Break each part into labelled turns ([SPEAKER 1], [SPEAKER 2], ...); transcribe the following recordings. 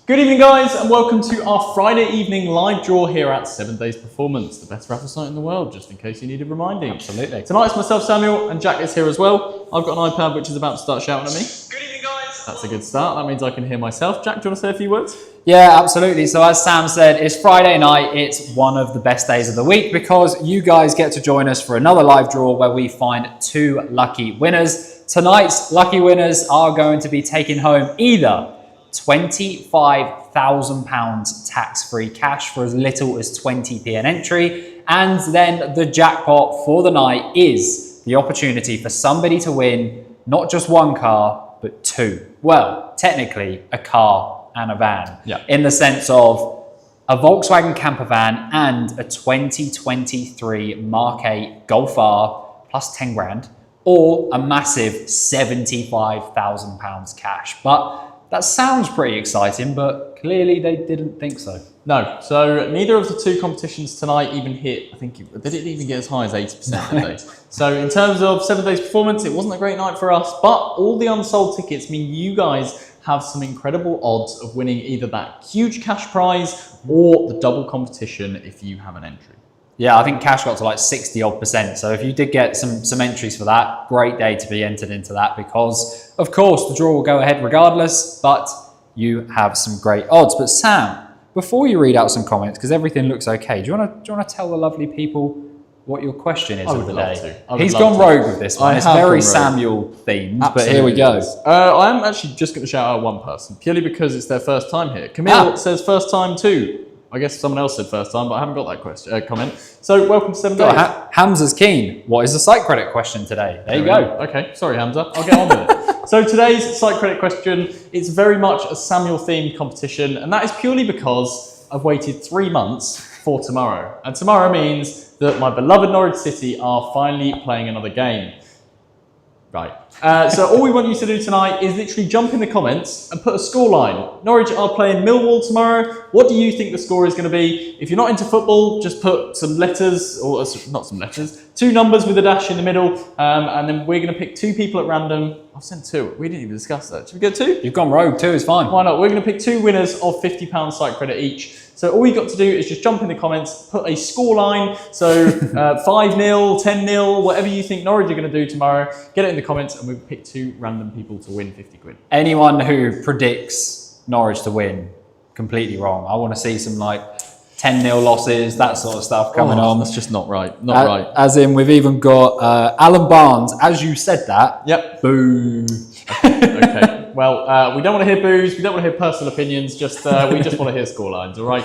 [SPEAKER 1] Good evening, guys, and welcome to our Friday evening live draw here at 7 Days Performance, the best raffle site in the world, just in case you needed reminding.
[SPEAKER 2] Absolutely.
[SPEAKER 1] Tonight it's myself, Samuel, and Jack is here as well. I've got an iPad which is about to start shouting at me. Good evening, guys. That's a good start. That means I can hear myself. Jack, do you want to say a few words?
[SPEAKER 2] Yeah, absolutely. So as Sam said, it's Friday night. It's one of the best days of the week because you guys get to join us for another live draw where we find 2 lucky winners. Tonight's lucky winners are going to be taking home either £25,000 tax-free cash for as little as 20p an entry, and then the jackpot for the night is the opportunity for somebody to win not just 1 car, but 2. Well, technically a car and a van, in the sense of a Volkswagen Campervan and a 2023 Mark 8 Golf R plus 10 grand, or a massive £75,000 cash. But that sounds pretty exciting, but clearly they didn't think so.
[SPEAKER 1] No, so neither of the 2 competitions tonight even hit, I think, they didn't even get as high as 80%, did they? So in terms of 7 Days Performance, it wasn't a great night for us, but all the unsold tickets mean you guys have some incredible odds of winning either that huge cash prize or the double competition if you have an entry.
[SPEAKER 2] Yeah, I think cash got to like 60-odd%. So if you did get some entries for that, great day to be entered into that because, of course, the draw will go ahead regardless, but you have some great odds. But Sam, before you read out some comments, because everything looks okay, do you want to tell the lovely people what your question is of the day? He's gone rogue with this one. It's very Samuel themed, but here we go.
[SPEAKER 1] I'm actually just going to shout out one person, purely because it's their first time here. Camille says first time too. I guess someone else said first time, but I haven't got that comment. So welcome to 7 Days.
[SPEAKER 2] Hamza's keen. What is the site credit question today? There you go.
[SPEAKER 1] Okay, sorry Hamza, I'll get on with it. So today's site credit question, it's very much a Samuel themed competition, and that is purely because I've waited 3 months for tomorrow. And tomorrow means that my beloved Norwich City are finally playing another game. Right. So all we want you to do tonight is literally jump in the comments and put a scoreline. Norwich are playing Millwall tomorrow. What do you think the score is going to be? If you're not into football, just put some letters, or not some letters, 2 numbers with a dash in the middle, and then we're going to pick 2 people at random. I've sent 2. We didn't even discuss that. Should we go 2?
[SPEAKER 2] You've gone rogue. 2 is fine.
[SPEAKER 1] Why not? We're going to pick 2 winners of £50 site credit each. So all you got to do is just jump in the comments, put a scoreline, so 5-0, 10-0, whatever you think Norwich are going to do tomorrow, get it in the comments and we'll pick 2 random people to win 50 quid.
[SPEAKER 2] Anyone who predicts Norwich to win, completely wrong. I want to see some like 10-0 losses, that sort of stuff coming on.
[SPEAKER 1] That's just not right. Not right.
[SPEAKER 2] As in, we've even got Alan Barnes, as you said that.
[SPEAKER 1] Yep.
[SPEAKER 2] Boo.
[SPEAKER 1] Okay. Well, we don't want to hear boos. We don't want to hear personal opinions. We just want to hear scorelines. All right.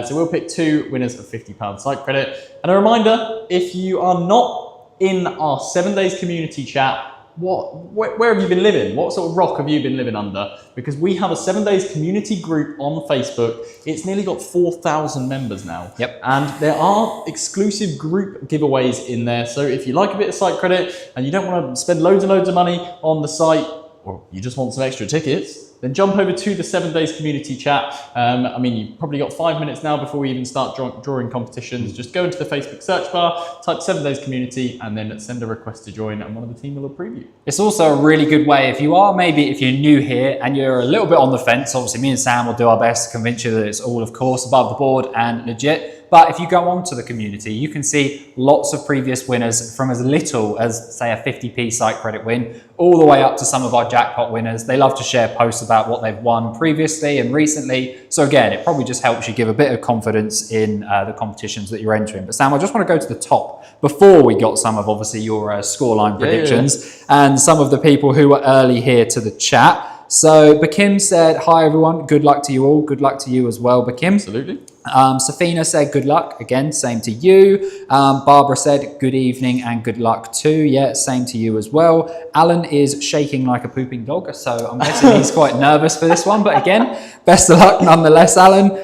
[SPEAKER 1] So we'll pick 2 winners of £50 site credit. And a reminder: if you are not in our 7 Days community chat, where have you been living? What sort of rock have you been living under? Because we have a 7 Days community group on Facebook. It's nearly got 4,000 members now.
[SPEAKER 2] Yep.
[SPEAKER 1] And there are exclusive group giveaways in there. So if you like a bit of site credit and you don't want to spend loads and loads of money on the site, or you just want some extra tickets, then jump over to the 7 Days community chat. I mean, you've probably got 5 minutes now before we even start drawing competitions. Just go into the Facebook search bar, type 7 Days community, and then send a request to join, and one of the team will approve you.
[SPEAKER 2] It's also a really good way if you're new here and you're a little bit on the fence. Obviously, me and Sam will do our best to convince you that it's all, of course, above the board and legit. But if you go on to the community, you can see lots of previous winners from as little as, say, a 50p site credit win, all the way up to some of our jackpot winners. They love to share posts about what they've won previously and recently. So again, it probably just helps you give a bit of confidence in the competitions that you're entering. But Sam, I just want to go to the top before we got some of, obviously, your scoreline predictions and some of the people who were early here to the chat. So Bakim said, hi everyone, good luck to you all. Good luck to you as well, Bakim.
[SPEAKER 1] Absolutely.
[SPEAKER 2] Safina said, good luck. Again, same to you. Barbara said, good evening and good luck too. Yeah, same to you as well. Alan is shaking like a pooping dog, so I'm guessing he's quite nervous for this one. But again, best of luck nonetheless, Alan.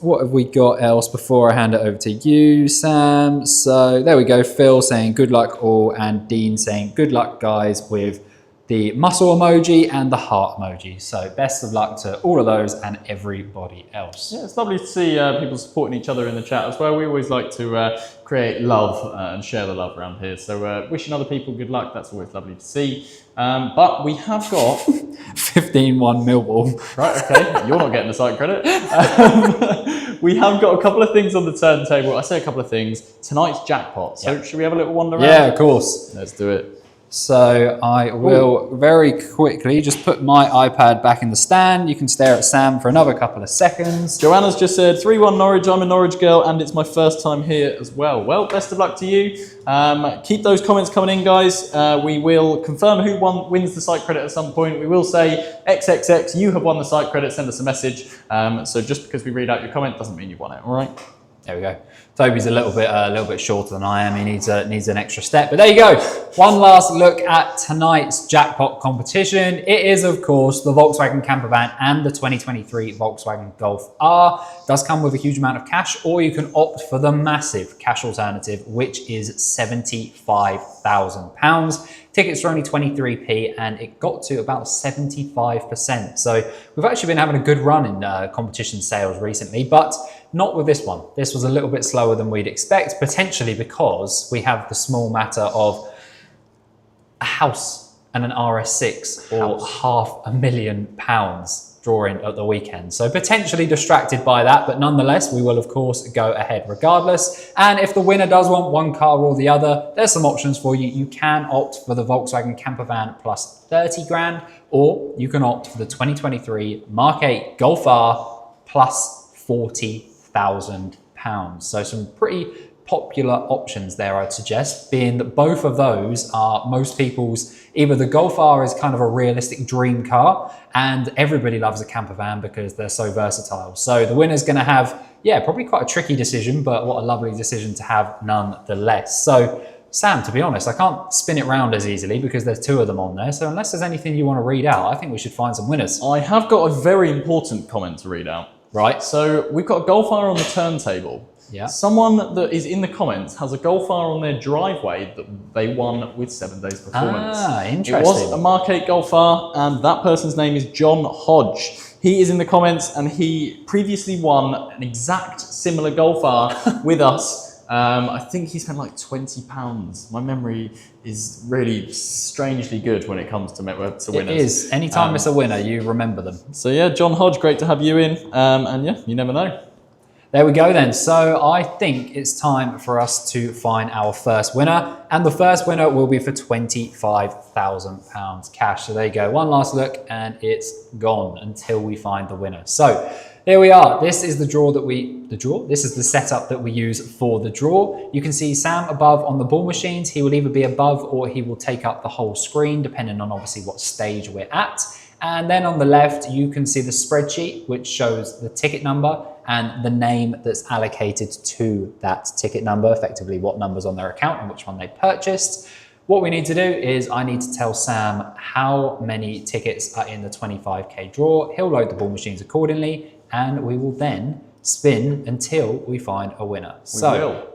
[SPEAKER 2] What have we got else before I hand it over to you, Sam? So there we go. Phil saying, good luck all. And Dean saying, good luck guys with the muscle emoji, and the heart emoji. So best of luck to all of those and everybody else.
[SPEAKER 1] Yeah, it's lovely to see people supporting each other in the chat as well. We always like to create love and share the love around here. So wishing other people good luck, that's always lovely to see. But we have got
[SPEAKER 2] 15-1 Millwall.
[SPEAKER 1] Right, okay, you're not getting the site credit. We have got a couple of things on the turntable. I say a couple of things. Tonight's jackpot. So should we have a little wander around?
[SPEAKER 2] Yeah, of course.
[SPEAKER 1] Let's do it.
[SPEAKER 2] So I will very quickly just put my iPad back in the stand. You can stare at Sam for another couple of seconds.
[SPEAKER 1] Joanna's just said 3-1 Norwich. I'm a Norwich girl and it's my first time here as well. Well, best of luck to you. Keep those comments coming in, guys. We will confirm who wins the site credit at some point. We will say XXX, you have won the site credit. Send us a message. So just because we read out your comment doesn't mean you won it. All right.
[SPEAKER 2] There we go. Toby's a little bit shorter than I am. He needs an extra step. But there you go. One last look at tonight's jackpot competition. It is, of course, the Volkswagen Campervan and the 2023 Volkswagen Golf R. It does come with a huge amount of cash, or you can opt for the massive cash alternative, which is £75,000. Tickets are only 23p and it got to about 75%. So we've actually been having a good run in competition sales recently, but not with this one. This was a little bit slower than we'd expect, potentially because we have the small matter of a house and an RS6 or £500,000 drawing at the weekend. So potentially distracted by that, but nonetheless, we will of course go ahead regardless. And if the winner does want one car or the other, there's some options for you. You can opt for the Volkswagen Campervan plus 30 grand, or you can opt for the 2023 Mark 8 Golf R plus £40,000. So some pretty popular options there, I'd suggest, being that both of those are most people's, either the Golf R is kind of a realistic dream car, and everybody loves a camper van because they're so versatile. So the winner's going to have, yeah, probably quite a tricky decision, but what a lovely decision to have nonetheless. So Sam, to be honest, I can't spin it round as easily because there's two of them on there. So unless there's anything you want to read out, I think we should find some winners.
[SPEAKER 1] I have got a very important comment to read out.
[SPEAKER 2] Right.
[SPEAKER 1] So we've got a Golf R on the turntable.
[SPEAKER 2] Yeah.
[SPEAKER 1] Someone that is in the comments has a Golf R on their driveway that they won with 7 days performance.
[SPEAKER 2] Ah, interesting.
[SPEAKER 1] It was a Mark 8 Golf R, and that person's name is John Hodge. He is in the comments, and he previously won an exact similar Golf R with us. I think he spent like £20. My memory is really strangely good when it comes to winners.
[SPEAKER 2] It is. Anytime it's a winner, you remember them.
[SPEAKER 1] So yeah, John Hodge, great to have you in. And yeah, you never know.
[SPEAKER 2] There we go then. So I think it's time for us to find our first winner. And the first winner will be for £25,000 cash. So there you go. One last look and it's gone until we find the winner. So there we are. This is the draw that this is the setup that we use for the draw. You can see Sam above on the ball machines. He will either be above or he will take up the whole screen, depending on obviously what stage we're at. And then on the left, you can see the spreadsheet, which shows the ticket number and the name that's allocated to that ticket number, effectively what number's on their account and which one they purchased. What we need to do is I need to tell Sam how many tickets are in the 25k draw. He'll load the ball machines accordingly, and we will then spin until we find a winner.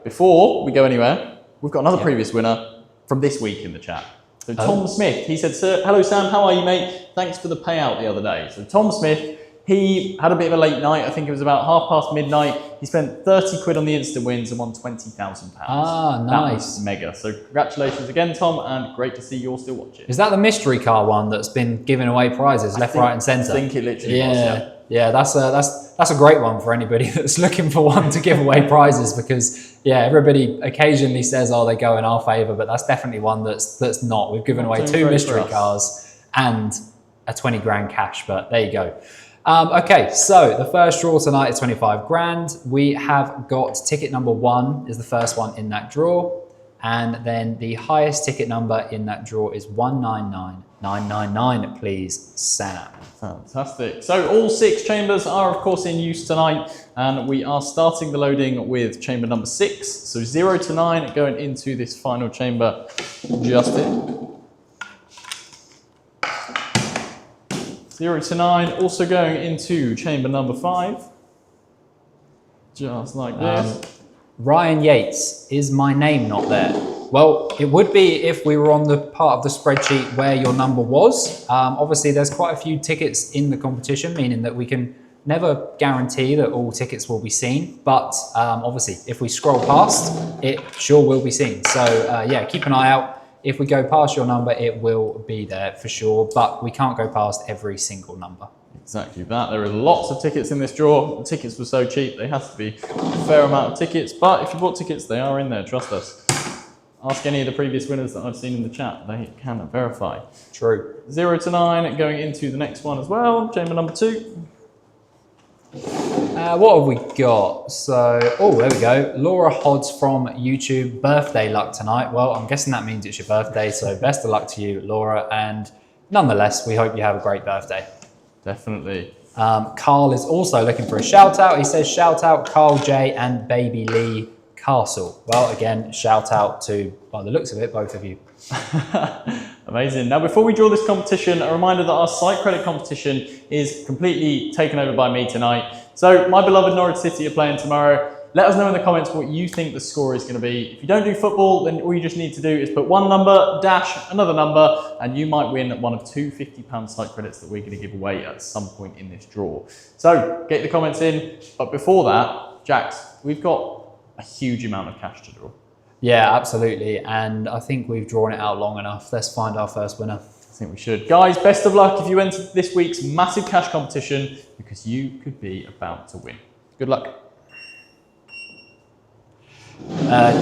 [SPEAKER 1] Before we go anywhere, we've got another previous winner from this week in the chat. So Tom Smith, he said, hello Sam, how are you mate? Thanks for the payout the other day. So Tom Smith, he had a bit of a late night. I think it was about midnight. He spent 30 quid on the instant wins and won £20,000.
[SPEAKER 2] Ah, nice.
[SPEAKER 1] That was mega. So congratulations again, Tom, and great to see you're still watching.
[SPEAKER 2] Is that the mystery car one that's been giving away prizes left, right and centre?
[SPEAKER 1] I think it literally was, yeah.
[SPEAKER 2] Yeah, that's a great one for anybody that's looking for one to give away prizes, because yeah, everybody occasionally says, oh, they go in our favour, but that's definitely one that's not. We've given away 2 mystery cars and a 20 grand cash, but there you go. Okay, so the first draw tonight is 25 grand. We have got ticket number 1 is the first one in that draw. And then the highest ticket number in that draw is 199999, please, Sam.
[SPEAKER 1] Fantastic. So all 6 chambers are, of course, in use tonight. And we are starting the loading with chamber number 6. So 0 to 9 going into this final chamber just in. 0 to 9 also going into chamber number 5. Just like this.
[SPEAKER 2] Ryan Yates, is my name not there? Well, it would be if we were on the part of the spreadsheet where your number was. Obviously, there's quite a few tickets in the competition, meaning that we can never guarantee that all tickets will be seen. But obviously, if we scroll past, it sure will be seen. So yeah, keep an eye out. If we go past your number, it will be there for sure, but we can't go past every single number.
[SPEAKER 1] Exactly that. There are lots of tickets in this draw. The tickets were so cheap, they have to be a fair amount of tickets, but if you bought tickets, they are in there, trust us. Ask any of the previous winners that I've seen in the chat, they can verify.
[SPEAKER 2] True.
[SPEAKER 1] 0 to 9, going into the next one as well, chamber number 2.
[SPEAKER 2] What have we got? So, oh, there we go. Laura Hodds from YouTube, birthday luck tonight. Well, I'm guessing that means it's your birthday, so best of luck to you, Laura. And nonetheless, we hope you have a great birthday.
[SPEAKER 1] Definitely.
[SPEAKER 2] Carl is also looking for a shout out. He says, shout out Carl J and Baby Lee Castle. Well, again, shout out to, by the looks of it, both of you.
[SPEAKER 1] Amazing. Now, before we draw this competition, a reminder that our site credit competition is completely taken over by me tonight. So my beloved Norwich City are playing tomorrow. Let us know in the comments what you think the score is going to be. If you don't do football, then all you just need to do is put one number, dash another number, and you might win one of 2 £50 site credits that we're going to give away at some point in this draw. So get the comments in. But before that, Jax, we've got a huge amount of cash to draw.
[SPEAKER 2] Yeah, absolutely. And I think we've drawn it out long enough. Let's find our first winner.
[SPEAKER 1] I think we should. Guys, best of luck if you enter this week's massive cash competition, because you could be about to win. Good luck.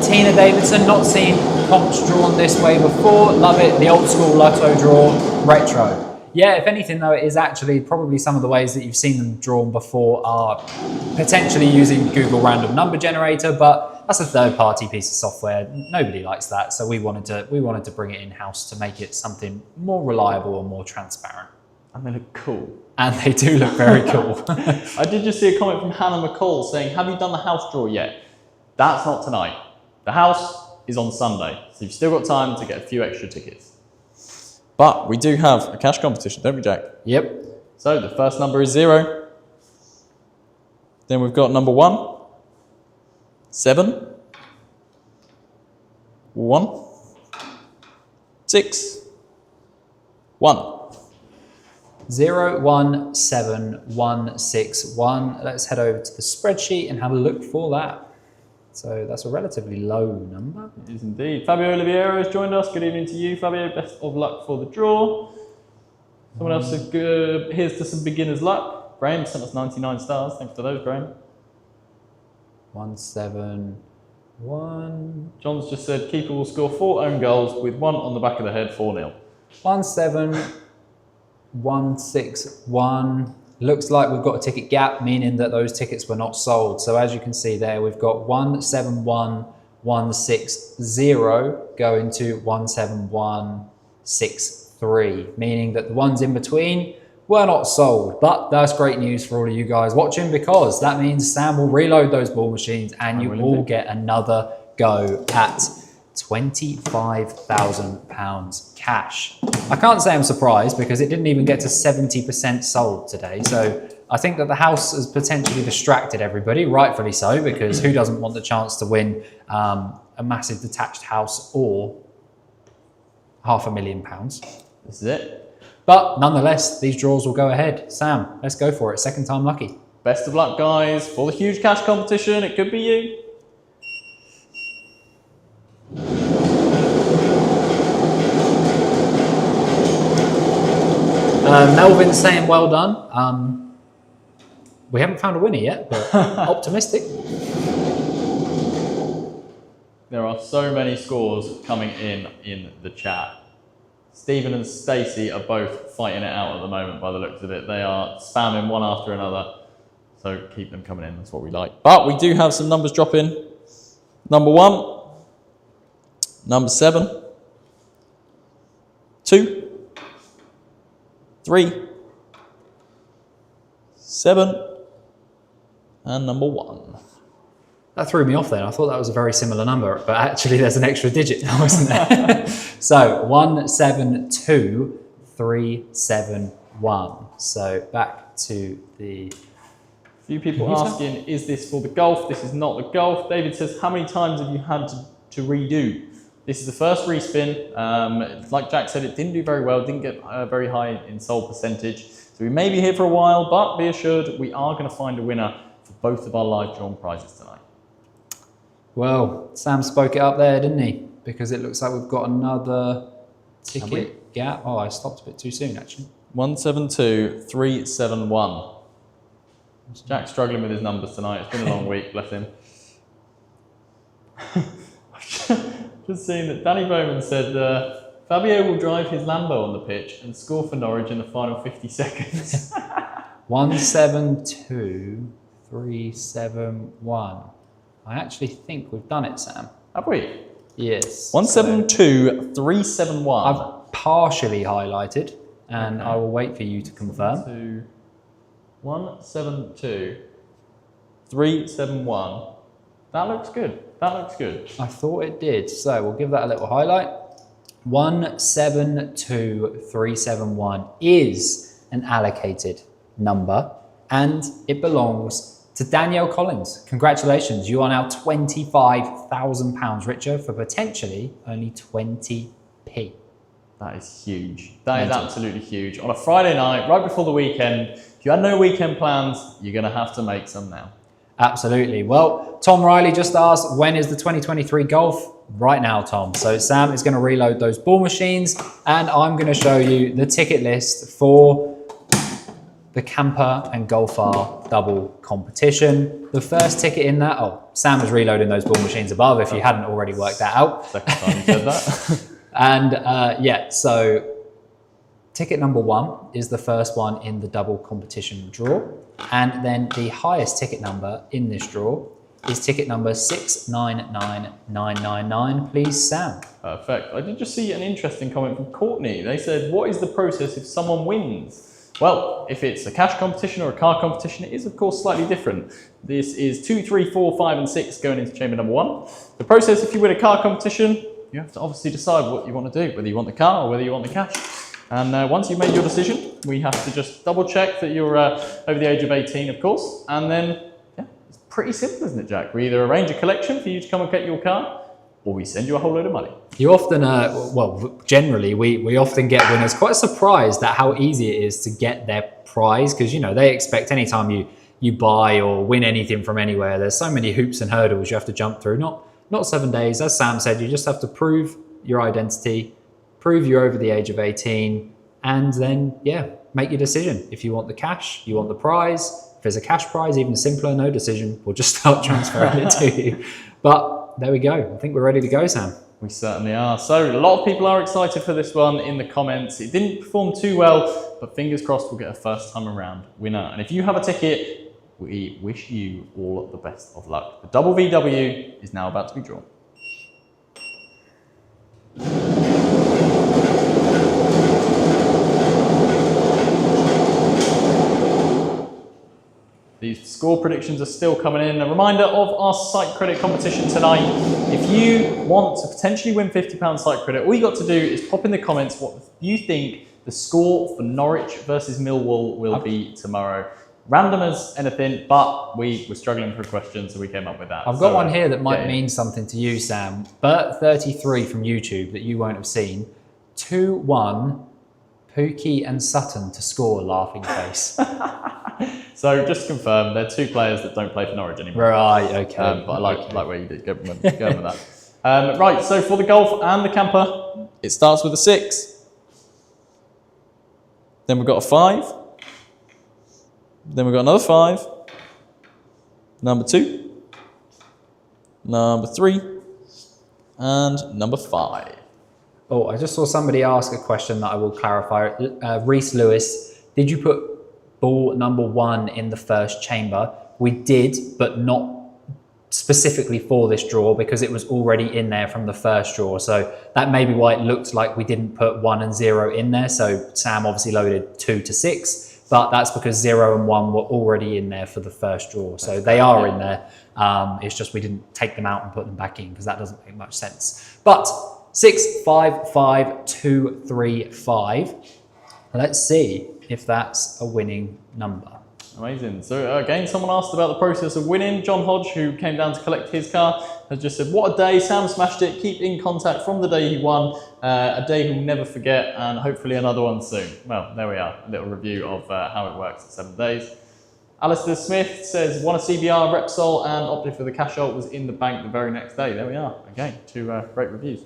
[SPEAKER 2] Tina Davidson, not seen comps drawn this way before. Love it. The old school Lotto draw, retro. Yeah, if anything though, it is actually probably some of the ways that you've seen them drawn before are potentially using Google Random Number Generator, but that's a third-party piece of software. Nobody likes that, so we wanted to bring it in-house to make it something more reliable and more transparent.
[SPEAKER 1] And they look cool.
[SPEAKER 2] And they do look very cool.
[SPEAKER 1] I did just see a comment from Hannah McCall saying, have you done the house draw yet? That's not tonight. The house is on Sunday, so you've still got time to get a few extra tickets. But we do have a cash competition, don't we, Jack?
[SPEAKER 2] Yep.
[SPEAKER 1] So the first number is 0. Then we've got number 1, 7, 1, 6, 1.
[SPEAKER 2] 0, 1, 7, 1, 6, 1. Let's head over to the spreadsheet and have a look for that. So that's a relatively low number.
[SPEAKER 1] It is indeed. Fabio Oliveira has joined us. Good evening to you, Fabio. Best of luck for the draw. Someone else said, here's to some beginner's luck. Graham sent us 99 stars. Thanks to those, Graham.
[SPEAKER 2] 1, 7, 1.
[SPEAKER 1] John's just said, keeper will score 4 own goals with 1 on the back of the head, 4-0.
[SPEAKER 2] 1, 7, 1, 6, 1. Looks like we've got a ticket gap, meaning that those tickets were not sold. So as you can see there, we've got 1, 7, 1, 1, 6, 0 going to 1, 7, 1, 6, 3, meaning that the ones in between were not sold. But that's great news for all of you guys watching, because that means Sam will reload those ball machines and you all get another go at £25,000 cash. I can't say I'm surprised, because it didn't even get to 70% sold today. So I think that the house has potentially distracted everybody, rightfully so, because who doesn't want the chance to win a massive detached house or £500,000?
[SPEAKER 1] This is it.
[SPEAKER 2] But nonetheless, these draws will go ahead. Sam, let's go for it. Second time lucky.
[SPEAKER 1] Best of luck, guys, for the huge cash competition. It could be you.
[SPEAKER 2] Melvin's saying well done. We haven't found a winner yet, but optimistic.
[SPEAKER 1] There are so many scores coming in the chat. Stephen and Stacey are both fighting it out at the moment by the looks of it. They are spamming one after another. So keep them coming in, that's what we like. But we do have some numbers dropping. Number 1, number 7, 2, 3, 7, and number 1.
[SPEAKER 2] That threw me off then. I thought that was a very similar number, but actually there's an extra digit now, isn't there? So 1, 7, 2, 3, 7, 1. So back to the...
[SPEAKER 1] Few people asking, is this for the golf? This is not the golf. David says, how many times have you had to redo This is the first respin. Like Jack said, it didn't do very well, didn't get very high in sold percentage. So we may be here for a while, but be assured we are going to find a winner for both of our live drawn prizes tonight.
[SPEAKER 2] Well, Sam spoke it up there, didn't he? Because it looks like we've got another ticket gap. Oh, I stopped a bit too soon, actually.
[SPEAKER 1] 172371. Jack's struggling with his numbers tonight. It's been a long week, bless him. Just seeing that Danny Bowman said Fabio will drive his Lambo on the pitch and score for Norwich in the final 50 seconds.
[SPEAKER 2] 172371. I actually think we've done it, Sam.
[SPEAKER 1] Have we?
[SPEAKER 2] Yes.
[SPEAKER 1] 172371.
[SPEAKER 2] I've partially highlighted, and I will wait for you to confirm.
[SPEAKER 1] 172371. That looks good. That looks good.
[SPEAKER 2] I thought it did, so we'll give that a little highlight. 172371 is an allocated number, and it belongs to Danielle Collins. Congratulations, you are now £25,000 richer for potentially only 20p.
[SPEAKER 1] That is huge. That is absolutely huge. On a Friday night, right before the weekend, if you had no weekend plans, you're going to have to make some now.
[SPEAKER 2] Absolutely. Well, Tom Riley just asked, when is the 2023 Golf? Right now, Tom. So Sam is going to reload those ball machines, and I'm going to show you the ticket list for the Camper and Golf R double competition. The first ticket in that, Sam is reloading those ball machines above if you hadn't already worked that out.
[SPEAKER 1] Second time you said that.
[SPEAKER 2] And so ticket number 1 is the first one in the double competition draw. And then the highest ticket number in this draw is ticket number 699999. Please, Sam.
[SPEAKER 1] Perfect. I did just see an interesting comment from Courtney. They said, what is the process if someone wins? Well, if it's a cash competition or a car competition, it is of course slightly different. This is 2, 3, 4, 5 and 6 going into chamber number 1. The process if you win a car competition, you have to obviously decide what you want to do, whether you want the car or whether you want the cash. And once you've made your decision, we have to just double check that you're over the age of 18, of course. And then, it's pretty simple, isn't it, Jack? We either arrange a collection for you to come and get your car, or we send you a whole load of money. You often,
[SPEAKER 2] generally, we often get winners quite surprised at how easy it is to get their prize, because, they expect anytime you buy or win anything from anywhere, there's so many hoops and hurdles you have to jump through. Not 7 days. As Sam said, you just have to prove your identity, prove you're over the age of 18, and then, make your decision. If you want the cash, you want the prize. If there's a cash prize, even simpler, no decision. We'll just start transferring it to you. But there we go. I think we're ready to go, Sam.
[SPEAKER 1] We certainly are. So a lot of people are excited for this one in the comments. It didn't perform too well, but fingers crossed we'll get a first time around winner. And if you have a ticket, we wish you all the best of luck. The double VW is now about to be drawn. These score predictions are still coming in. A reminder of our site credit competition tonight. If you want to potentially win £50 site credit, all you got to do is pop in the comments what you think the score for Norwich versus Millwall will be tomorrow. Random as anything, but we were struggling for a question, so we came up with that.
[SPEAKER 2] I've got one here that might mean something to you, Sam. Bert33 from YouTube that you won't have seen. 2-1, Pookie and Sutton to score, laughing face.
[SPEAKER 1] So just to confirm, they're two players that don't play for Norwich anymore.
[SPEAKER 2] Right, okay.
[SPEAKER 1] But I like where you did go with that. Right, so for the Golf and the Camper, it starts with a 6. Then we've got a 5. Then we've got another 5. Number 2. Number 3. And number 5.
[SPEAKER 2] Oh, I just saw somebody ask a question that I will clarify. Reese Lewis, did you put ball number 1 in the first chamber? We did, but not specifically for this draw because it was already in there from the first draw. So that may be why it looked like we didn't put 1 and 0 in there. So Sam obviously loaded 2 to 6, but that's because 0 and 1 were already in there for the first draw. So they are in there. It's just we didn't take them out and put them back in because that doesn't make much sense. But 6, 5, 5, 2, 3, 5. Let's see if that's a winning number.
[SPEAKER 1] Amazing. So again, someone asked about the process of winning. John Hodge, who came down to collect his car, has just said, what a day, Sam smashed it, keep in contact from the day he won, a day he'll never forget, and hopefully another one soon. Well, there we are, a little review of how it works at 7 days. Alistair Smith says, won a CBR, Repsol, and opted for the cash out, was in the bank the very next day. There we are, again, 2 great reviews.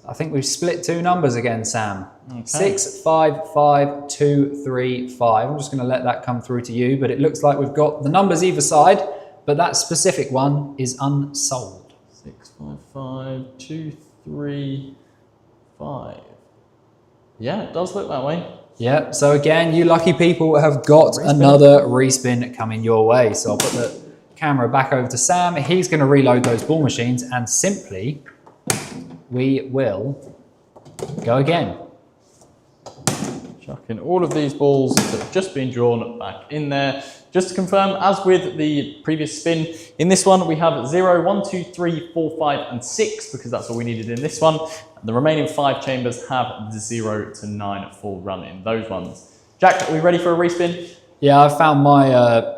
[SPEAKER 2] I think we've split 2 numbers again, Sam.
[SPEAKER 1] Okay.
[SPEAKER 2] 6, 5, 5, 2, 3, 5. I'm just going to let that come through to you, but it looks like we've got the numbers either side, but that specific one is unsold.
[SPEAKER 1] 6, 5, 5, 2, 3, 5. Yeah, it does look that way.
[SPEAKER 2] Yeah, so again, you lucky people have got another respin coming your way. So I'll put the camera back over to Sam. He's going to reload those ball machines, and simply we will go again.
[SPEAKER 1] Chucking all of these balls that have just been drawn back in there. Just to confirm, as with the previous spin, in this one we have 0, 1, 2, 3, 4, 5, and 6, because that's all we needed in this one. The remaining 5 chambers have the 0 to 9 full run in those ones. Jack, are we ready for a respin?
[SPEAKER 2] Yeah, I found my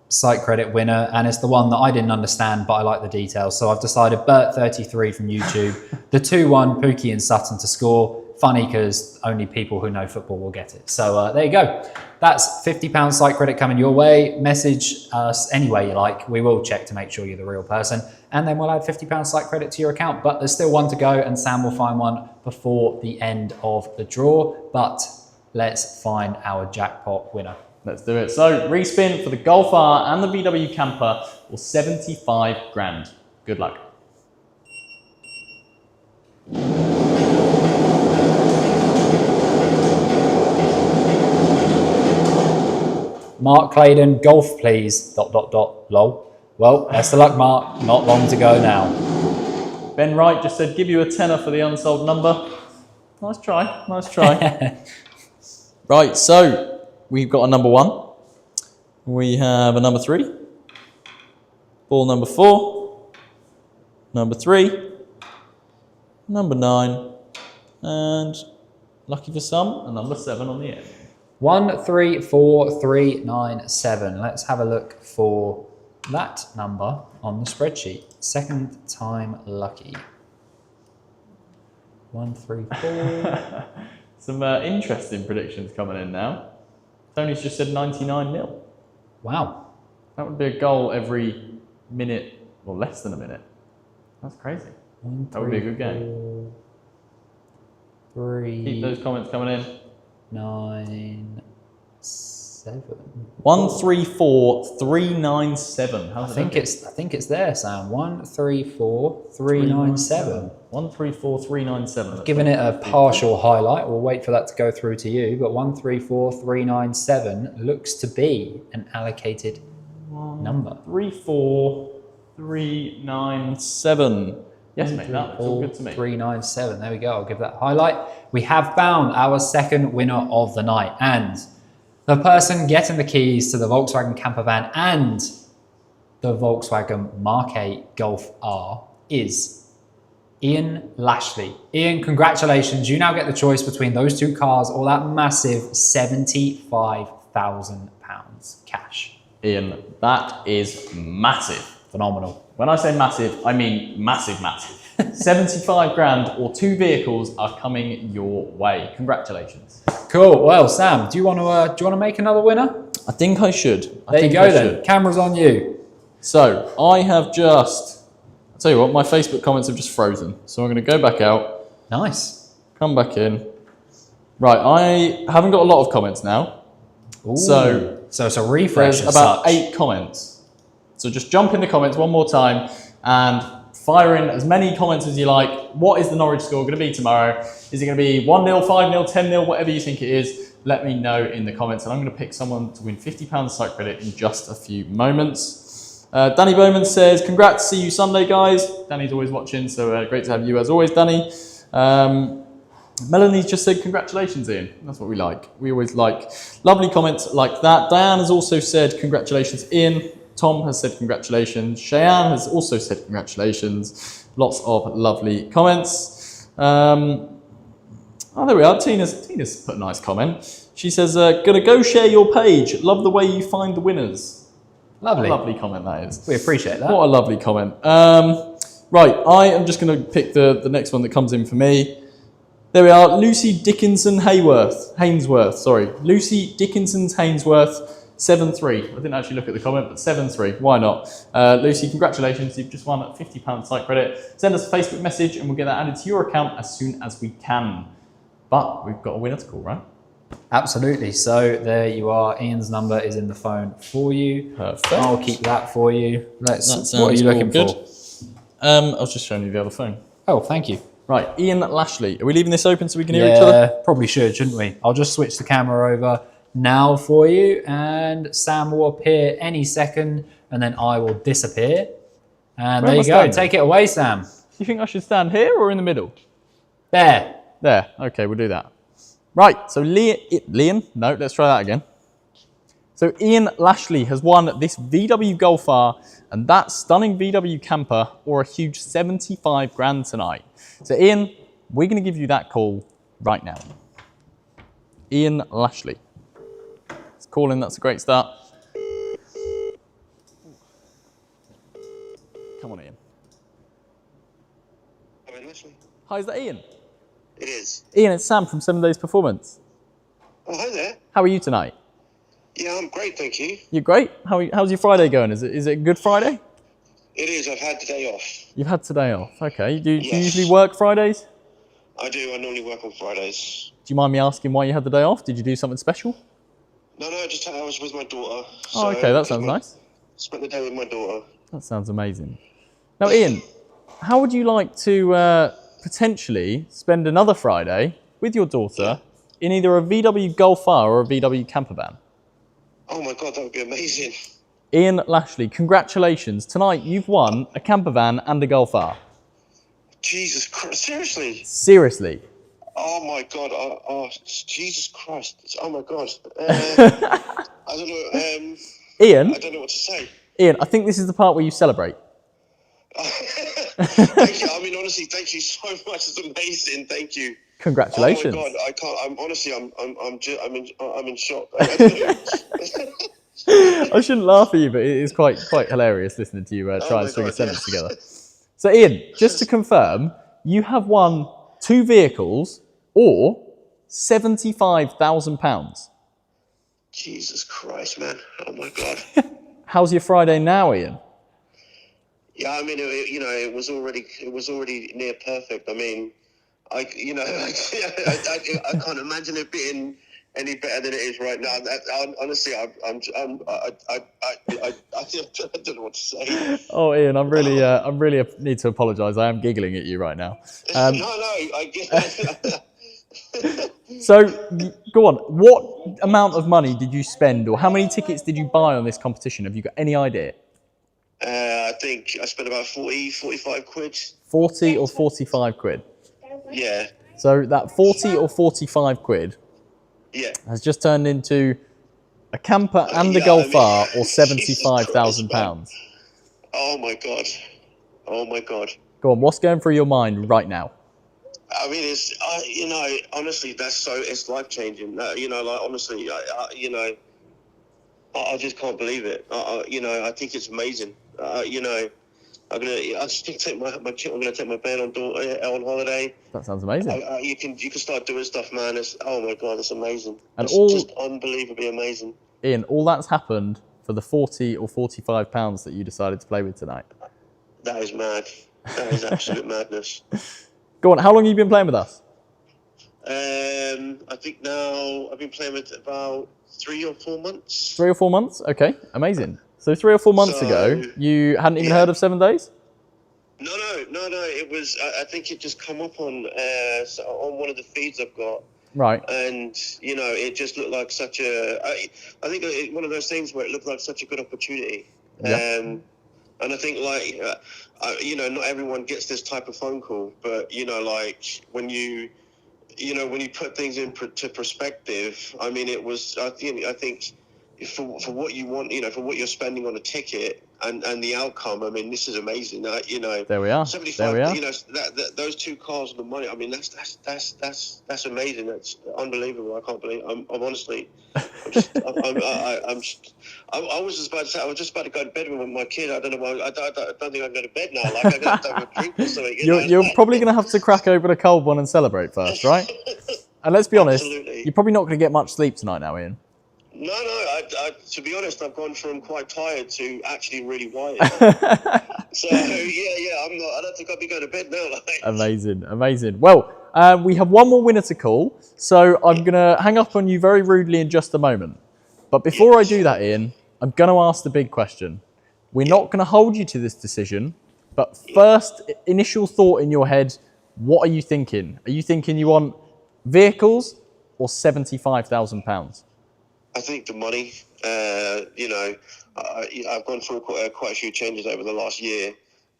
[SPEAKER 2] site credit winner, and it's the one that I didn't understand, but I like the details. So I've decided Bert33 from YouTube, the 2-1 Pookie and Sutton to score. Funny because only people who know football will get it. So there you go. That's £50 site credit coming your way. Message us any way you like. We will check to make sure you're the real person. And then we'll add £50 site credit to your account. But there's still 1 to go, and Sam will find one before the end of the draw. But let's find our jackpot winner.
[SPEAKER 1] Let's do it. So respin for the Golf R and the VW Camper for 75 grand. Good luck.
[SPEAKER 2] Mark Claydon, golf please, ... lol. Well, best of luck, Mark. Not long to go now.
[SPEAKER 1] Ben Wright just said, give you a tenner for the unsold number. Nice try, nice try. Right, so we've got a number 1. We have a number 3. Ball number 4. Number 3. Number 9. And lucky for some, a number 7 on the end.
[SPEAKER 2] 1, 3, 4, 3, 9, 7. Let's have a look for that number on the spreadsheet. Second time lucky. 1, 3, 4.
[SPEAKER 1] Some interesting predictions coming in now. Tony's just said 99-0.
[SPEAKER 2] Wow.
[SPEAKER 1] That would be a goal every minute, or less than a minute. That's crazy.
[SPEAKER 2] 1, 3,
[SPEAKER 1] that would be a good game.
[SPEAKER 2] 4, 3.
[SPEAKER 1] Keep those comments coming in.
[SPEAKER 2] 9, 7.
[SPEAKER 1] 1, 3, 4, 3, 9, 7.
[SPEAKER 2] I think it's there, Sam. 1, 3, 4, 3, 9, 7.
[SPEAKER 1] 1, 3, 4, 3, 9, 7.
[SPEAKER 2] Given it a partial highlight, we'll wait for that to go through to you. But 1, 3, 4, 3, 9, 7 looks to be an allocated number.
[SPEAKER 1] 3, 4, 3, 9, 7. Yes, mate, that looks all good to me.
[SPEAKER 2] 3, 9, 7. There we go. I'll give that a highlight. We have found our second winner of the night, and the person getting the keys to the Volkswagen Campervan and the Volkswagen Mark 8 Golf R is Ian Lashley. Ian, congratulations. You now get the choice between those 2 cars or that massive £75,000 cash.
[SPEAKER 1] Ian, that is massive.
[SPEAKER 2] Phenomenal.
[SPEAKER 1] When I say massive, I mean massive, massive. 75 grand or 2 vehicles are coming your way. Congratulations.
[SPEAKER 2] Cool. Well, Sam, do you want to make another winner?
[SPEAKER 1] I think I should.
[SPEAKER 2] There you go then. Camera's on you.
[SPEAKER 1] So I have I'll tell you what, my Facebook comments have just frozen. So I'm going to go back out.
[SPEAKER 2] Nice.
[SPEAKER 1] Come back in. Right, I haven't got a lot of comments now.
[SPEAKER 2] Ooh.
[SPEAKER 1] So
[SPEAKER 2] it's a refresh.
[SPEAKER 1] There's about 8 comments. So just jump in the comments one more time and fire in as many comments as you like. What is the Norwich score going to be tomorrow? Is it going to be 1-0, 5-0, 10-0, whatever you think it is? Let me know in the comments, and I'm going to pick someone to win £50 site credit in just a few moments. Danny Bowman says, congrats, see you Sunday, guys. Danny's always watching, so great to have you as always, Danny. Melanie's just said, congratulations, Ian. That's what we like. We always like lovely comments like that. Diane has also said, congratulations, Ian. Tom has said congratulations. Cheyenne has also said congratulations. Lots of lovely comments. Oh, there we are. Tina's put a nice comment. She says, "Gonna go share your page. Love the way you find the winners."
[SPEAKER 2] Lovely.
[SPEAKER 1] What a lovely comment that is.
[SPEAKER 2] We appreciate that.
[SPEAKER 1] What a lovely comment. Right, I am just going to pick the next one that comes in for me. There we are. Lucy Dickinson Hainsworth. Sorry, Lucy Dickinson's Hainsworth. 7-3. I didn't actually look at the comment, but 7-3. Why not? Lucy, congratulations. You've just won a £50 site credit. Send us a Facebook message and we'll get that added to your account as soon as we can. But we've got a winner to call, right?
[SPEAKER 2] Absolutely. So there you are. Ian's number is in the phone for you.
[SPEAKER 1] Perfect.
[SPEAKER 2] I'll keep that for you.
[SPEAKER 1] That sounds
[SPEAKER 2] what are you looking
[SPEAKER 1] good.
[SPEAKER 2] for?
[SPEAKER 1] I was just showing you the other phone.
[SPEAKER 2] Oh, thank you.
[SPEAKER 1] Right, Ian Lashley. Are we leaving this open so we can hear each other?
[SPEAKER 2] Probably should, shouldn't we? I'll just switch the camera over now for you, and Sam will appear any second, and then I will disappear. And there you go. Take it away, Sam.
[SPEAKER 1] Do you think I should stand here or in the middle?
[SPEAKER 2] There.
[SPEAKER 1] There. Okay, we'll do that. Right, so Leon? No, let's try that again. So Ian Lashley has won this VW Golf R and that stunning VW camper or a huge 75 grand tonight. So Ian, we're going to give you that call right now. Ian Lashley. Let's call in, that's a great start. Come on, Ian.
[SPEAKER 3] Hello, Lashley.
[SPEAKER 1] Hi, is that Ian?
[SPEAKER 3] It is.
[SPEAKER 1] Ian, it's Sam from 7 Days Performance.
[SPEAKER 3] Oh, hi there.
[SPEAKER 1] How are you tonight?
[SPEAKER 3] Yeah, I'm great, thank you.
[SPEAKER 1] You're great? How's your Friday going? Is it a good Friday?
[SPEAKER 3] It is. I've had today off.
[SPEAKER 1] You've had today off, okay. Do you usually work Fridays?
[SPEAKER 3] I do. I normally work on Fridays.
[SPEAKER 1] Do you mind me asking why you had the day off? Did you do something special?
[SPEAKER 3] No, just I was with my daughter.
[SPEAKER 1] Oh, okay, that sounds nice.
[SPEAKER 3] Spent the day with my daughter.
[SPEAKER 1] That sounds amazing. Now, Ian, how would you like to potentially spend another Friday with your daughter in either a VW Golf R or a VW Campervan?
[SPEAKER 3] Oh my God, that would be amazing.
[SPEAKER 1] Ian Lashley, congratulations. Tonight you've won a Campervan and a Golf R.
[SPEAKER 3] Jesus Christ, seriously?
[SPEAKER 1] Seriously.
[SPEAKER 3] Oh my God, oh Jesus Christ. Oh my God. I don't know,
[SPEAKER 1] Ian?
[SPEAKER 3] I don't know what to say.
[SPEAKER 1] Ian, I think this is the part where you celebrate.
[SPEAKER 3] Thank you. I mean, honestly, thank you so much. It's amazing. Thank you.
[SPEAKER 1] Congratulations.
[SPEAKER 3] Oh my God, I can't. I'm honestly, I'm in shock.
[SPEAKER 1] I shouldn't laugh at you, but it is quite hilarious listening to you try and string a sentence together. So, Ian, just to confirm, you have won 2 vehicles or £75,000.
[SPEAKER 3] Jesus Christ, man! Oh my God.
[SPEAKER 1] How's your Friday now, Ian?
[SPEAKER 3] Yeah, I mean, it was already near perfect. I mean, I can't imagine it being any better than it is right now. Honestly, I don't know what to say.
[SPEAKER 1] Oh, Ian, I'm really need to apologise. I am giggling at you right now.
[SPEAKER 3] No, I get.
[SPEAKER 1] So, go on. What amount of money did you spend, or how many tickets did you buy on this competition? Have you got any idea?
[SPEAKER 3] I think I spent about 45 quid.
[SPEAKER 1] 40 or 45 quid?
[SPEAKER 3] Yeah.
[SPEAKER 1] So that 40 or 45 quid has just turned into a camper and a Golf R or £75,000.
[SPEAKER 3] Oh my God. Oh my God.
[SPEAKER 1] Go on, what's going through your mind right now?
[SPEAKER 3] I mean, it's, honestly, it's life changing. Honestly, I just can't believe it. I think it's amazing. I'm gonna take my band on holiday.
[SPEAKER 1] That sounds amazing.
[SPEAKER 3] You can start doing stuff, man. Oh my God, it's amazing.
[SPEAKER 1] And
[SPEAKER 3] it's just unbelievably amazing.
[SPEAKER 1] Ian, all that's happened for the 40 or 45 pounds that you decided to play with tonight.
[SPEAKER 3] That is mad. That is absolute madness.
[SPEAKER 1] Go on, how long have you been playing with us?
[SPEAKER 3] I think now I've been playing with about 3 or 4 months.
[SPEAKER 1] 3 or 4 months? Okay, amazing. So 3 or 4 months ago, you hadn't even heard of 7 Days?
[SPEAKER 3] No. It was. I think it just come up on one of the feeds I've got.
[SPEAKER 1] Right.
[SPEAKER 3] And it just looked like such a. I think one of those things where it looked like such a good opportunity.
[SPEAKER 1] Yeah.
[SPEAKER 3] And I think not everyone gets this type of phone call, but when you put things into perspective, I mean, it was. I think for what you want, for what you're spending on a ticket and the outcome. I mean, this is amazing.
[SPEAKER 1] There we are.
[SPEAKER 3] 75.
[SPEAKER 1] There we are.
[SPEAKER 3] Those two cars and the money. I mean, that's amazing. That's unbelievable. I can't believe. I'm honestly. I was just about to say. I was just about to go to bed with my kid. I don't know why. I don't think I can go to bed now. Like, I'm gonna have to have a drink or something.
[SPEAKER 1] You're probably going to have to crack open a cold one and celebrate first, right? And let's be honest,
[SPEAKER 3] Absolutely.
[SPEAKER 1] you're probably not going to get much sleep tonight now, Ian.
[SPEAKER 3] No. To be honest, I've gone from quite tired to actually really wired. So yeah, I'm not. I don't think I'll be going to bed now.
[SPEAKER 1] Amazing. Well, we have one more winner to call, so I'm going to hang up on you very rudely in just a moment. But before I do that, Ian, I'm going to ask the big question. We're not going to hold you to this decision, but first, initial thought in your head, what are you thinking? Are you thinking you want vehicles or £75,000?
[SPEAKER 3] I think the money. I've gone through quite a few changes over the last year,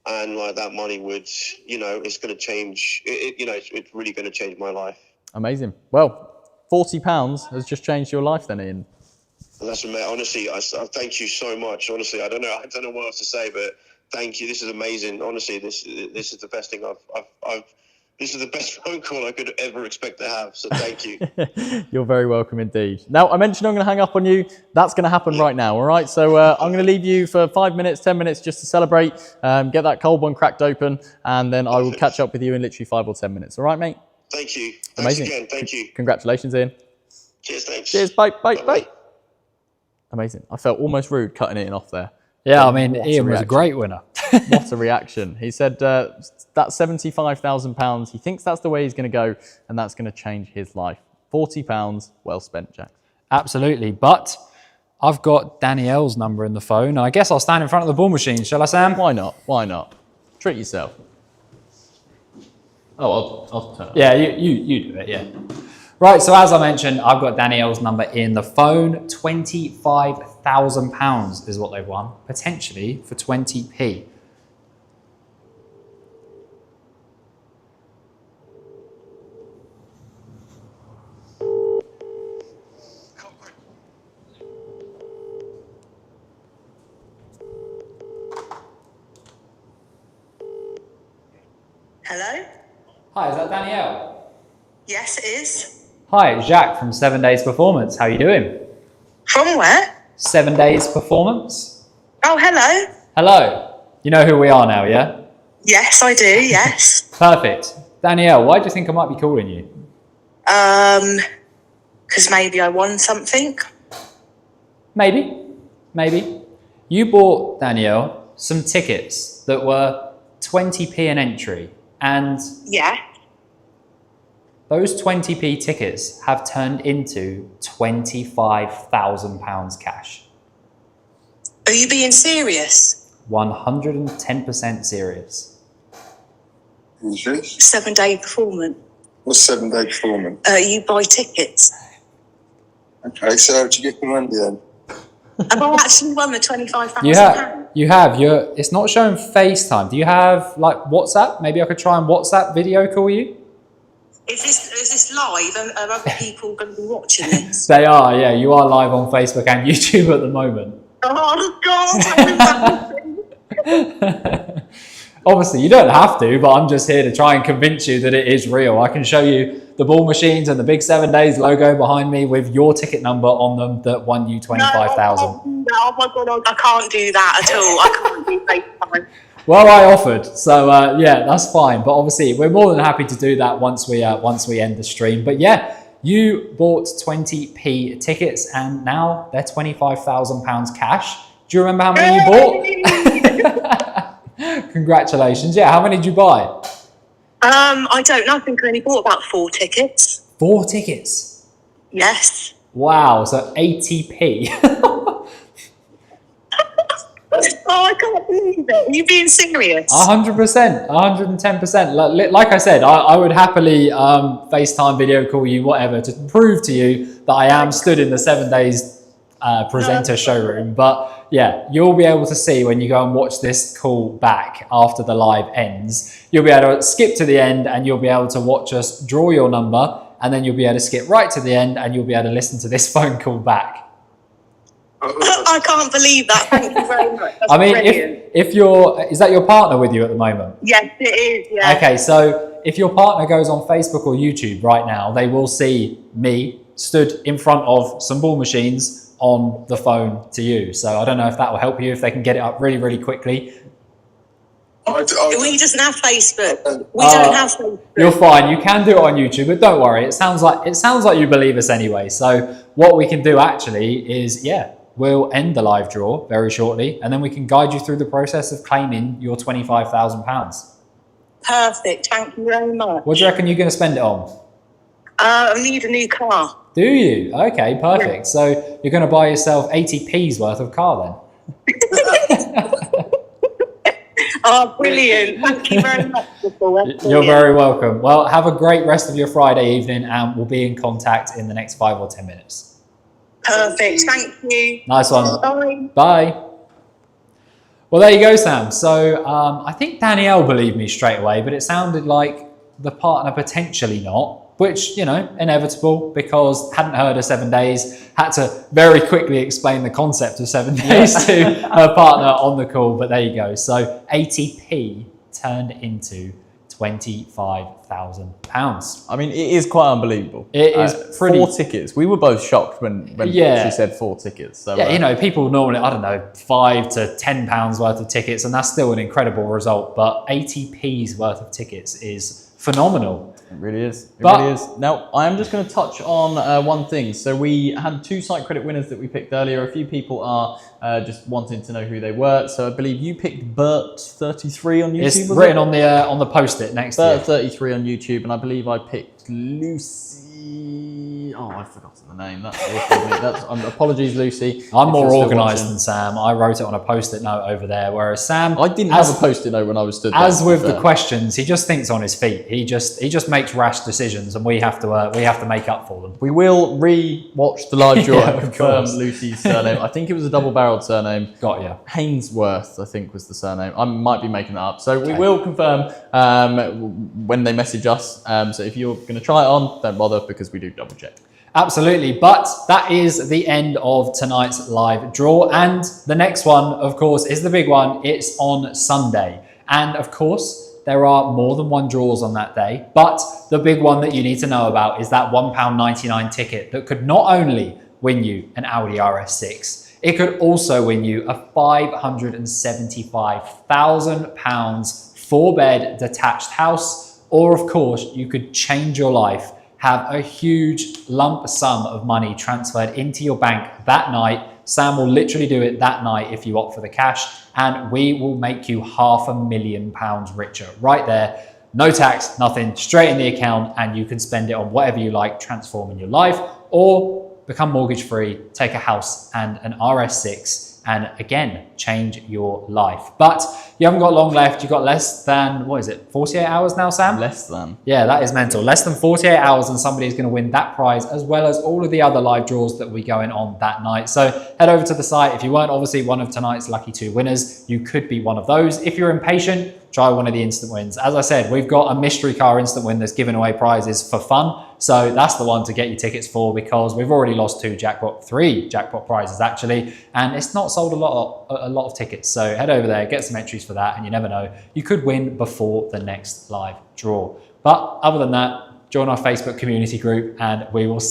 [SPEAKER 3] and like that money would, it's going to change. It's really going to change my life.
[SPEAKER 1] Amazing. Well, £40 has just changed your life then, Ian.
[SPEAKER 3] And that's amazing. Honestly, I thank you so much. Honestly, I don't know what else to say, but thank you. This is amazing. Honestly, this is the best thing I've. This is the best phone call I could ever expect to have. So thank you.
[SPEAKER 1] You're very welcome indeed. Now, I mentioned I'm going to hang up on you. That's going to happen right now, all right? So I'm going to leave you for 5 minutes, 10 minutes just to celebrate, get that cold one cracked open, and then I will catch up with you in literally 5 or 10 minutes. All right, mate?
[SPEAKER 3] Thank you.
[SPEAKER 1] Amazing.
[SPEAKER 3] Thanks again. Thank you.
[SPEAKER 1] Congratulations, Ian.
[SPEAKER 3] Cheers, thanks.
[SPEAKER 1] Cheers, bye. Amazing. I felt almost rude cutting Ian off there.
[SPEAKER 2] Yeah, I mean, Ian was a great winner.
[SPEAKER 1] What a reaction. He said that £75,000, he thinks that's the way he's going to go, and that's going to change his life. £40, well spent, Jack.
[SPEAKER 2] Absolutely. But I've got Danielle's number in the phone. I guess I'll stand in front of the ball machine, shall I, Sam?
[SPEAKER 1] Why not? Treat yourself. Oh, I'll turn it.
[SPEAKER 2] Yeah, you do it, yeah. Right, so as I mentioned, I've got Danielle's number in the phone. £25,000 is what they've won, potentially for 20p.
[SPEAKER 4] Hello?
[SPEAKER 2] Hi, is that Danielle?
[SPEAKER 4] Yes, it is.
[SPEAKER 2] Hi, it's Jack from 7 Days Performance. How are you doing?
[SPEAKER 4] From where?
[SPEAKER 2] 7 Days Performance.
[SPEAKER 4] Oh, hello.
[SPEAKER 2] Hello. You know who we are now, yeah?
[SPEAKER 4] Yes, I do, yes.
[SPEAKER 2] Perfect. Danielle, why do you think I might be calling you?
[SPEAKER 4] Because maybe I won something.
[SPEAKER 2] Maybe. You bought, Danielle, some tickets that were 20p an entry, and
[SPEAKER 4] Yeah.
[SPEAKER 2] those 20p tickets have turned into £25,000 cash.
[SPEAKER 4] Are you being serious?
[SPEAKER 2] 110% serious.
[SPEAKER 5] Who's this?
[SPEAKER 4] 7 Day Performance.
[SPEAKER 5] What's 7 Day Performance?
[SPEAKER 4] You buy tickets.
[SPEAKER 5] Okay, so how'd you get the money then?
[SPEAKER 4] Have I actually won the £25,000?
[SPEAKER 2] You have. It's not showing FaceTime. Do you have like WhatsApp? Maybe I could try and WhatsApp video call you.
[SPEAKER 4] Is this live? Are other people going to be watching this?
[SPEAKER 2] They are, yeah. You are live on Facebook and YouTube at the moment.
[SPEAKER 4] Oh, God.
[SPEAKER 2] Obviously, you don't have to, but I'm just here to try and convince you that it is real. I can show you the ball machines and the big 7 Days logo behind me with your ticket number on them that won you 25,000.
[SPEAKER 4] Oh my God, I can't do that at all. I can't do FaceTime.
[SPEAKER 2] Well, I offered, so yeah, that's fine. But obviously, we're more than happy to do that once we end the stream. But yeah, you bought 20p tickets, and now they're £25,000 cash. Do you remember how many you bought? Congratulations! Yeah, how many did you buy?
[SPEAKER 4] I don't know. I think I only bought about 4 tickets.
[SPEAKER 2] 4 tickets.
[SPEAKER 4] Yes.
[SPEAKER 2] Wow, so 80p.
[SPEAKER 4] Oh, I can't believe it. Are you being serious?
[SPEAKER 2] 100%, 110%. Like I said, I would happily FaceTime video call you, whatever, to prove to you that I am stood in the 7 Days presenter showroom. But yeah, you'll be able to see when you go and watch this call back after the live ends. You'll be able to skip to the end and you'll be able to watch us draw your number, and then you'll be able to skip right to the end and you'll be able to listen to this phone call back.
[SPEAKER 4] I can't believe that. Thank you very much. That's
[SPEAKER 2] I mean,
[SPEAKER 4] brilliant.
[SPEAKER 2] if you're, is that your partner with you at the moment?
[SPEAKER 4] Yes, it is. Yeah.
[SPEAKER 2] Okay, so if your partner goes on Facebook or YouTube right now, they will see me stood in front of some ball machines on the phone to you. So I don't know if that will help you, if they can get it up really, really quickly.
[SPEAKER 4] We doesn't have Facebook. We don't have Facebook.
[SPEAKER 2] You're fine. You can do it on YouTube, but don't worry. It sounds like you believe us anyway. So what we can do actually is, we'll end the live draw very shortly, and then we can guide you through the process of claiming your £25,000.
[SPEAKER 4] Perfect. Thank you very much.
[SPEAKER 2] What do you reckon you're going to spend it on?
[SPEAKER 4] I need a new car.
[SPEAKER 2] Do you? Okay, perfect. Yeah. So you're going to buy yourself 80p's worth of car then?
[SPEAKER 4] Oh, brilliant. Thank you very much.
[SPEAKER 2] You're very welcome. Well, have a great rest of your Friday evening, and we'll be in contact in the next 5 or 10 minutes.
[SPEAKER 4] Perfect. Thank you.
[SPEAKER 2] Nice one.
[SPEAKER 4] Bye.
[SPEAKER 2] Bye. Well, there you go, Sam. So I think Danielle believed me straight away, but it sounded like the partner potentially not, which, you know, inevitable, because hadn't heard of 7 days, had to very quickly explain the concept of 7 days to her partner on the call. But there you go. So 80p turned into £25,000.
[SPEAKER 1] I mean, it is quite unbelievable.
[SPEAKER 2] It is pretty...
[SPEAKER 1] 4 tickets. We were both shocked when she said 4 tickets. So,
[SPEAKER 2] you know, people normally, I don't know, £5 to £10 worth of tickets, and that's still an incredible result. But 80p's worth of tickets is phenomenal.
[SPEAKER 1] It really is. It really is. Now, I am just going to touch on one thing. So we had 2 site credit winners that we picked earlier. A few people are just wanting to know who they were. So I believe you picked Bert33 on YouTube.
[SPEAKER 2] It's written on the post-it next to it.
[SPEAKER 1] Bert33 on YouTube, and I believe I picked Lucy. Oh, I've forgotten the name. That's apologies, Lucy.
[SPEAKER 2] I'm more organised than Sam. I wrote it on a post-it note over there, whereas Sam,
[SPEAKER 1] I didn't have a post-it note when I was stood there.
[SPEAKER 2] As with the questions, he just thinks on his feet. He just makes rash decisions, and we have to make up for them.
[SPEAKER 1] We will re-watch the live draw and confirm
[SPEAKER 2] course.
[SPEAKER 1] Lucy's surname. I think it was a double-barreled surname.
[SPEAKER 2] Got ya.
[SPEAKER 1] Hainsworth, I think, was the surname. I might be making that up. So we will confirm when they message us. So if you're going to try it on, don't bother, because we do double-check.
[SPEAKER 2] Absolutely, but that is the end of tonight's live draw, and the next one, of course, is the big one. It's on Sunday, and of course there are more than 1 draws on that day, but the big one that you need to know about is that £1.99 ticket that could not only win you an Audi RS6, it could also win you a £575,000 4-bed detached house, or of course you could change your life, have a huge lump sum of money transferred into your bank that night. Sam will literally do it that night if you opt for the cash, and we will make you £500,000 richer right there. No tax, nothing, straight in the account, and you can spend it on whatever you like, transforming your life, or become mortgage free, take a house and an RS6, and again, change your life. But you haven't got long left. You've got less than, 48 hours now, Sam?
[SPEAKER 1] Less than.
[SPEAKER 2] Yeah, that is mental. Less than 48 hours and somebody is going to win that prize, as well as all of the other live draws that we're going on that night. So head over to the site. If you weren't obviously one of tonight's lucky 2 winners, you could be one of those. If you're impatient, try one of the instant wins. As I said, we've got a mystery car instant win that's giving away prizes for fun. So that's the one to get your tickets for, because we've already lost 3 jackpot prizes actually, and it's not sold a lot of tickets. So head over there, get some entries for that, and you never know, you could win before the next live draw. But other than that, join our Facebook community group, and we will see